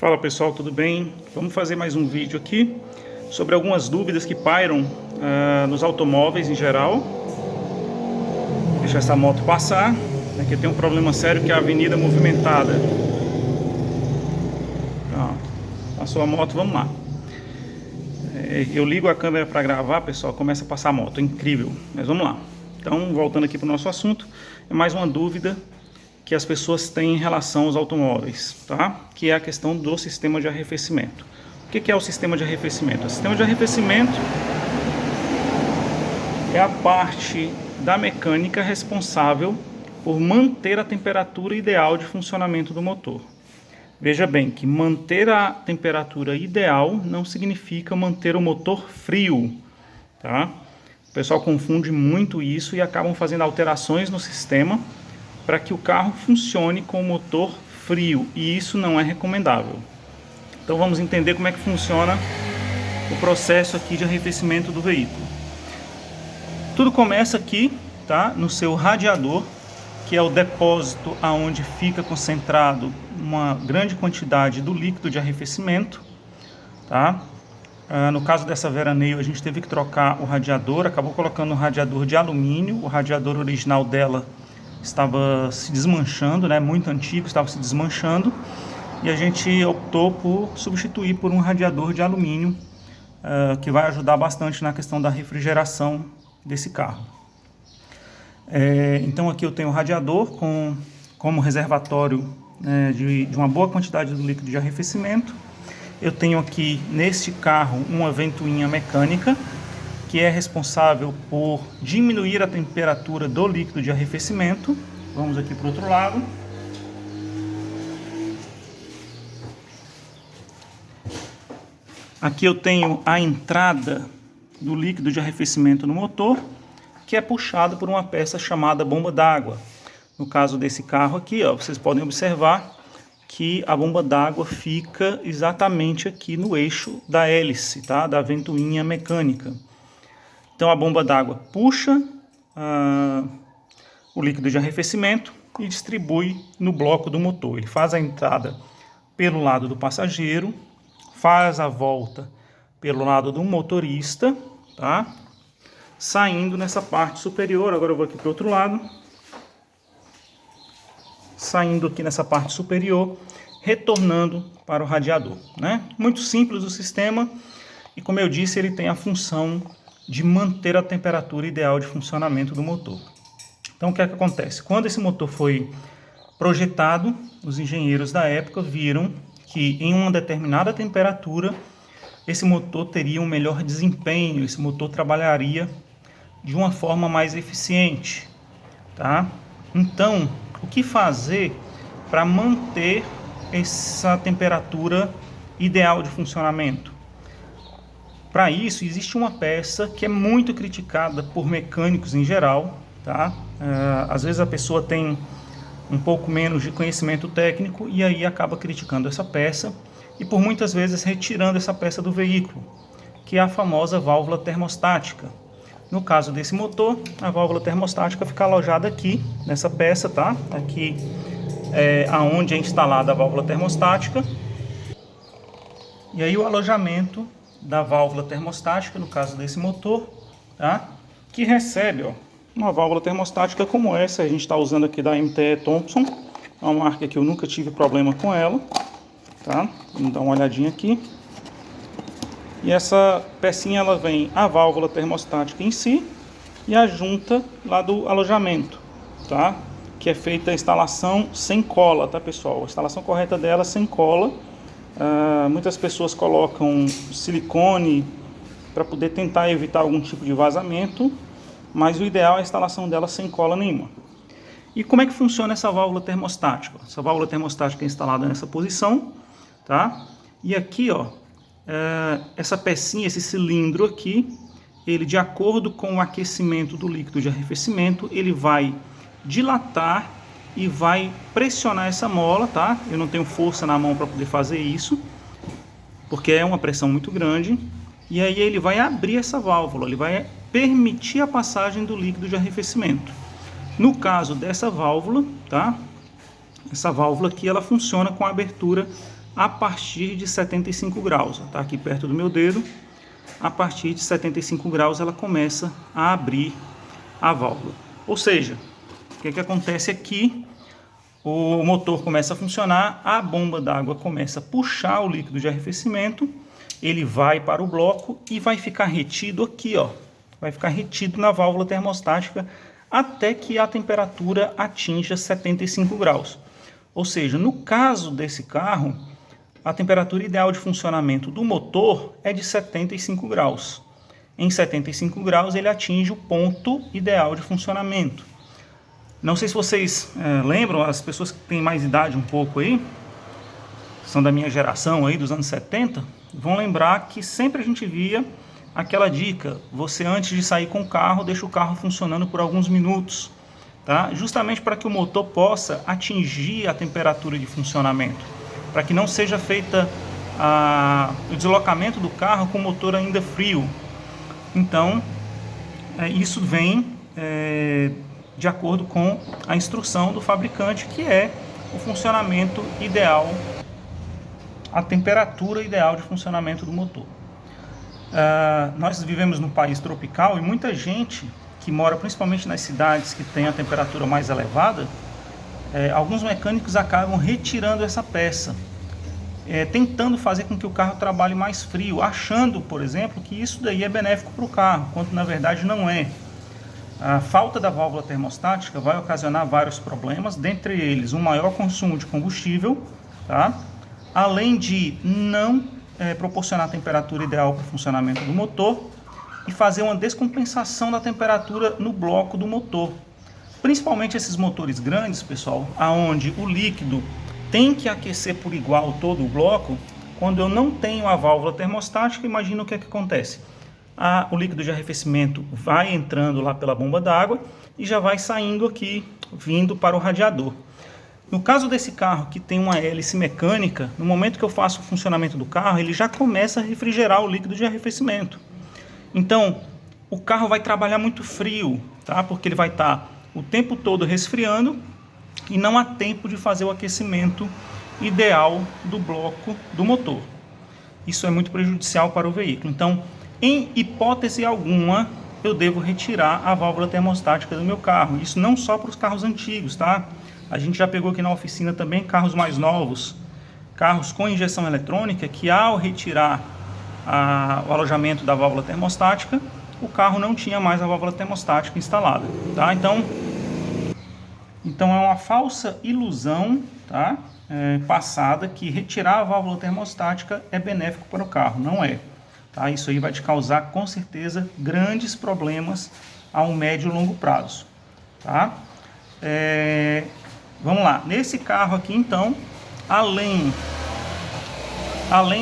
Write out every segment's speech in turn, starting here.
Fala pessoal, tudo bem? Vamos fazer mais um vídeo aqui sobre algumas dúvidas que pairam nos automóveis em geral. Deixa essa moto passar, aqui tem um problema sério que é a avenida movimentada. Pronto, passou a moto, vamos lá. Eu ligo a câmera para gravar, pessoal, começa a passar a moto, incrível, mas vamos lá. Então, voltando aqui para o nosso assunto, é mais uma dúvida que as pessoas têm em relação aos automóveis, tá? Que é a questão do sistema de arrefecimento. O que é o sistema de arrefecimento? O sistema de arrefecimento é a parte da mecânica responsável por manter a temperatura ideal de funcionamento do motor. Veja bem que manter a temperatura ideal não significa manter o motor frio, tá? O pessoal confunde muito isso e acabam fazendo alterações no sistema para que o carro funcione com o motor frio, e isso não é recomendável. Então vamos entender como é que funciona o processo aqui de arrefecimento do veículo. Tudo começa aqui, tá? No seu radiador, que é o depósito aonde fica concentrado uma grande quantidade do líquido de arrefecimento, tá? No caso dessa Veraneo, a gente teve que trocar o radiador, acabou colocando um radiador de alumínio. O radiador original dela estava se desmanchando, né? Muito antigo, estava se desmanchando, e a gente optou por substituir por um radiador de alumínio, que vai ajudar bastante na questão da refrigeração desse carro. Então aqui eu tenho o radiador como reservatório de uma boa quantidade do líquido de arrefecimento. Eu tenho aqui neste carro uma ventoinha mecânica, que é responsável por diminuir a temperatura do líquido de arrefecimento. Vamos aqui para o outro lado. Aqui eu tenho a entrada do líquido de arrefecimento no motor, que é puxado por uma peça chamada bomba d'água. No caso desse carro aqui, ó, vocês podem observar que a bomba d'água fica exatamente aqui no eixo da hélice, tá? Da ventoinha mecânica. Então a bomba d'água puxa o líquido de arrefecimento e distribui no bloco do motor. Ele faz a entrada pelo lado do passageiro, faz a volta pelo lado do motorista, tá? Saindo nessa parte superior. Agora eu vou aqui para o outro lado. Saindo aqui nessa parte superior, retornando para o radiador, né? Muito simples o sistema, e como eu disse, ele tem a função de manter a temperatura ideal de funcionamento do motor. Então o que é que acontece? Quando esse motor foi projetado, os engenheiros da época viram que em uma determinada temperatura esse motor teria um melhor desempenho, esse motor trabalharia de uma forma mais eficiente, tá? Então, o que fazer para manter essa temperatura ideal de funcionamento? Para isso, existe uma peça que é muito criticada por mecânicos em geral, tá? Às vezes a pessoa tem um pouco menos de conhecimento técnico e aí acaba criticando essa peça e por muitas vezes retirando essa peça do veículo, que é a famosa válvula termostática. No caso desse motor, a válvula termostática fica alojada aqui, nessa peça, tá? Aqui é aonde é instalada a válvula termostática. E aí o alojamento da válvula termostática, no caso desse motor, tá? Que recebe, ó, uma válvula termostática como essa. A gente está usando aqui da MTE Thompson, é uma marca que eu nunca tive problema com ela, tá? Vamos dar uma olhadinha aqui. E essa pecinha, ela vem a válvula termostática em si e a junta lá do alojamento, tá? Que é feita a instalação sem cola, tá, pessoal? A instalação correta dela sem cola. Muitas pessoas colocam silicone para poder tentar evitar algum tipo de vazamento, mas o ideal é a instalação dela sem cola nenhuma. E como é que funciona essa válvula termostática? Essa válvula termostática é instalada nessa posição, tá? E aqui, ó, essa pecinha, esse cilindro aqui, ele, de acordo com o aquecimento do líquido de arrefecimento, ele vai dilatar e vai pressionar essa mola, tá? Eu não tenho força na mão para poder fazer isso, porque é uma pressão muito grande. E aí ele vai abrir essa válvula, ele vai permitir a passagem do líquido de arrefecimento. No caso dessa válvula, tá? Essa válvula aqui, ela funciona com a abertura a partir de 75 graus. Está aqui perto do meu dedo. A partir de 75 graus ela começa a abrir a válvula. Ou seja, o que acontece aqui? O motor começa a funcionar, a bomba d'água começa a puxar o líquido de arrefecimento, ele vai para o bloco e vai ficar retido aqui, ó. Vai ficar retido na válvula termostática até que a temperatura atinja 75 graus. Ou seja, no caso desse carro, a temperatura ideal de funcionamento do motor é de 75 graus. Em 75 graus ele atinge o ponto ideal de funcionamento. Não sei se vocês lembram, as pessoas que têm mais idade um pouco aí, são da minha geração aí, dos anos 70, vão lembrar que sempre a gente via aquela dica: você antes de sair com o carro, deixa o carro funcionando por alguns minutos, tá? Justamente para que o motor possa atingir a temperatura de funcionamento, para que não seja feita o deslocamento do carro com o motor ainda frio. Então, isso vem de acordo com a instrução do fabricante, que é o funcionamento ideal, a temperatura ideal de funcionamento do motor. Nós vivemos num país tropical e muita gente que mora principalmente nas cidades que tem a temperatura mais elevada, alguns mecânicos acabam retirando essa peça, tentando fazer com que o carro trabalhe mais frio, achando, por exemplo, que isso daí é benéfico para o carro, quando na verdade não é. A falta da válvula termostática vai ocasionar vários problemas, dentre eles um maior consumo de combustível, tá? Além de não proporcionar a temperatura ideal para o funcionamento do motor e fazer uma descompensação da temperatura no bloco do motor. Principalmente esses motores grandes, pessoal, aonde o líquido tem que aquecer por igual todo o bloco. Quando eu não tenho a válvula termostática, imagina o que acontece. O líquido de arrefecimento vai entrando lá pela bomba d'água e já vai saindo aqui, vindo para o radiador. No caso desse carro que tem uma hélice mecânica, no momento que eu faço o funcionamento do carro, ele já começa a refrigerar o líquido de arrefecimento. Então, o carro vai trabalhar muito frio, tá? Porque ele vai estar o tempo todo resfriando e não há tempo de fazer o aquecimento ideal do bloco do motor. Isso é muito prejudicial para o veículo. Então, em hipótese alguma, eu devo retirar a válvula termostática do meu carro. Isso não só para os carros antigos, tá? A gente já pegou aqui na oficina também carros mais novos, carros com injeção eletrônica, que ao retirar o alojamento da válvula termostática, o carro não tinha mais a válvula termostática instalada, tá? Então é uma falsa ilusão, tá? Passada, que retirar a válvula termostática é benéfico para o carro. Não é. Tá? Isso aí vai te causar, com certeza, grandes problemas a um médio e longo prazo. Tá? Vamos lá. Nesse carro aqui, então, além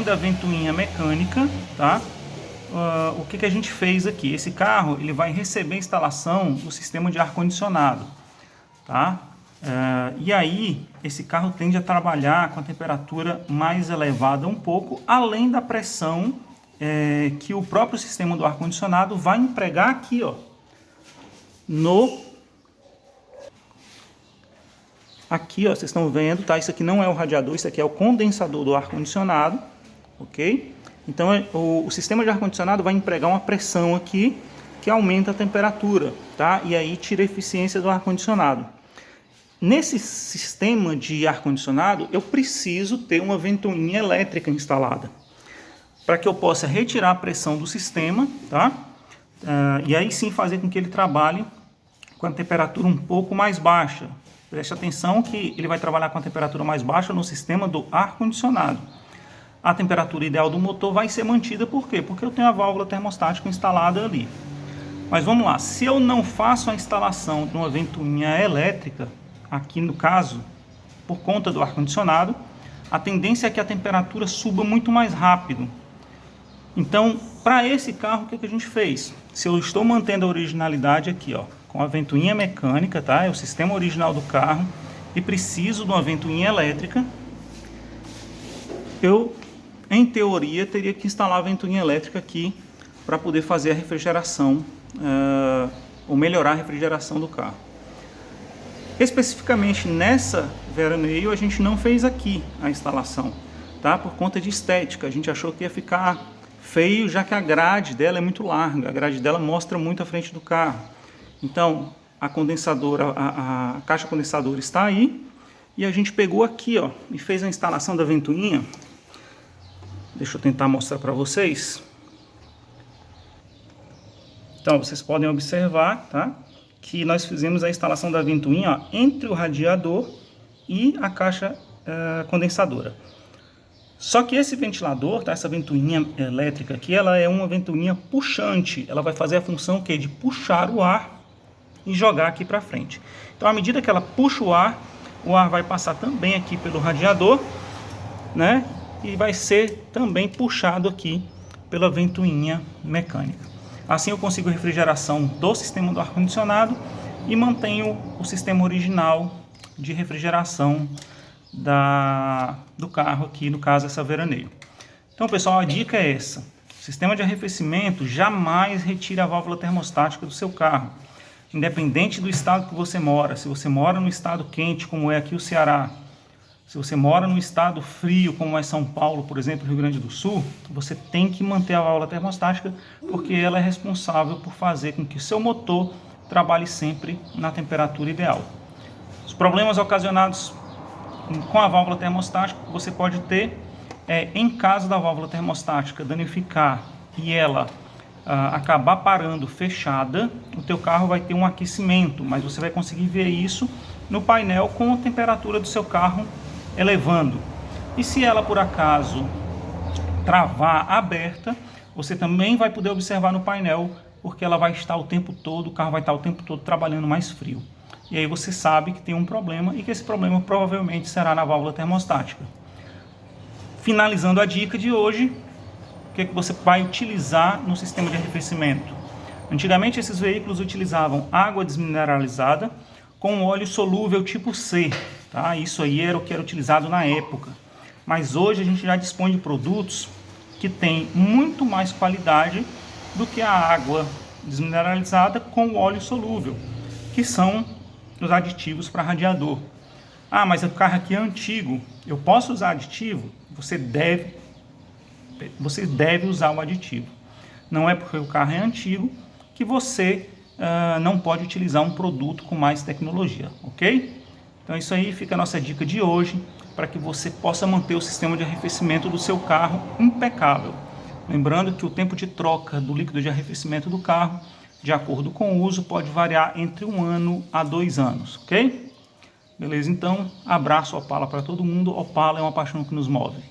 da ventoinha mecânica, tá? O que a gente fez aqui? Esse carro ele vai receber a instalação do sistema de ar-condicionado. Tá? E aí, esse carro tende a trabalhar com a temperatura mais elevada um pouco, além da pressão que o próprio sistema do ar-condicionado vai empregar aqui, ó, aqui, ó, vocês estão vendo, tá? Isso aqui não é o radiador, isso aqui é o condensador do ar-condicionado, ok? Então, o sistema de ar-condicionado vai empregar uma pressão aqui que aumenta a temperatura, tá? E aí tira a eficiência do ar-condicionado. Nesse sistema de ar-condicionado, eu preciso ter uma ventoinha elétrica instalada, para que eu possa retirar a pressão do sistema, tá? E aí sim fazer com que ele trabalhe com a temperatura um pouco mais baixa. Preste atenção que ele vai trabalhar com a temperatura mais baixa no sistema do ar-condicionado. A temperatura ideal do motor vai ser mantida, por quê? Porque eu tenho a válvula termostática instalada ali. Mas vamos lá, se eu não faço a instalação de uma ventoinha elétrica, aqui no caso, por conta do ar-condicionado, a tendência é que a temperatura suba muito mais rápido. Então, para esse carro, o que a gente fez? Se eu estou mantendo a originalidade aqui, ó, com a ventoinha mecânica, tá? É o sistema original do carro, e preciso de uma ventoinha elétrica, eu, em teoria, teria que instalar a ventoinha elétrica aqui para poder fazer a refrigeração, ou melhorar a refrigeração do carro. Especificamente nessa Veraneo, a gente não fez aqui a instalação. tá? Por conta de estética. A gente achou que ia ficar feio, já que a grade dela é muito larga. A grade dela mostra muito a frente do carro. Então, a condensadora, a caixa condensadora está aí. E a gente pegou aqui, ó, e fez a instalação da ventoinha. Deixa eu tentar mostrar para vocês. Então, vocês podem observar, tá? Que nós fizemos a instalação da ventoinha, ó, entre o radiador e a caixa condensadora. Só que esse ventilador, tá? Essa ventoinha elétrica aqui, ela é uma ventoinha puxante. Ela vai fazer a função que de puxar o ar e jogar aqui para frente. Então, à medida que ela puxa o ar vai passar também aqui pelo radiador, né? E vai ser também puxado aqui pela ventoinha mecânica. Assim eu consigo refrigeração do sistema do ar-condicionado e mantenho o sistema original de refrigeração do carro aqui, no caso essa veraneio. Então, pessoal, a dica é essa: o sistema de arrefecimento jamais retire a válvula termostática do seu carro, independente do estado que você mora. Se você mora no estado quente, como é aqui o Ceará, se você mora no estado frio, como é São Paulo, por exemplo, Rio Grande do Sul, você tem que manter a válvula termostática, porque ela é responsável por fazer com que o seu motor trabalhe sempre na temperatura ideal. Os problemas ocasionados com a válvula termostática que você pode ter em caso da válvula termostática danificar e ela acabar parando fechada, o teu carro vai ter um aquecimento, mas você vai conseguir ver isso no painel com a temperatura do seu carro elevando. E se ela por acaso travar aberta, você também vai poder observar no painel, porque ela vai estar o tempo todo, o carro vai estar o tempo todo trabalhando mais frio. E aí você sabe que tem um problema e que esse problema provavelmente será na válvula termostática. Finalizando a dica de hoje, o que você vai utilizar no sistema de arrefecimento? Antigamente esses veículos utilizavam água desmineralizada com óleo solúvel tipo C, tá? Isso aí era o que era utilizado na época. Mas hoje a gente já dispõe de produtos que têm muito mais qualidade do que a água desmineralizada com óleo solúvel, que são os aditivos para radiador. Ah, mas o carro aqui é antigo, eu posso usar aditivo? Você deve usar o aditivo. Não é porque o carro é antigo que você não pode utilizar um produto com mais tecnologia, ok? Então isso aí fica a nossa dica de hoje, para que você possa manter o sistema de arrefecimento do seu carro impecável. Lembrando que o tempo de troca do líquido de arrefecimento do carro, de acordo com o uso, pode variar entre 1 ano a 2 anos, ok? Beleza? Então, abraço Opala para todo mundo. Opala é uma paixão que nos move.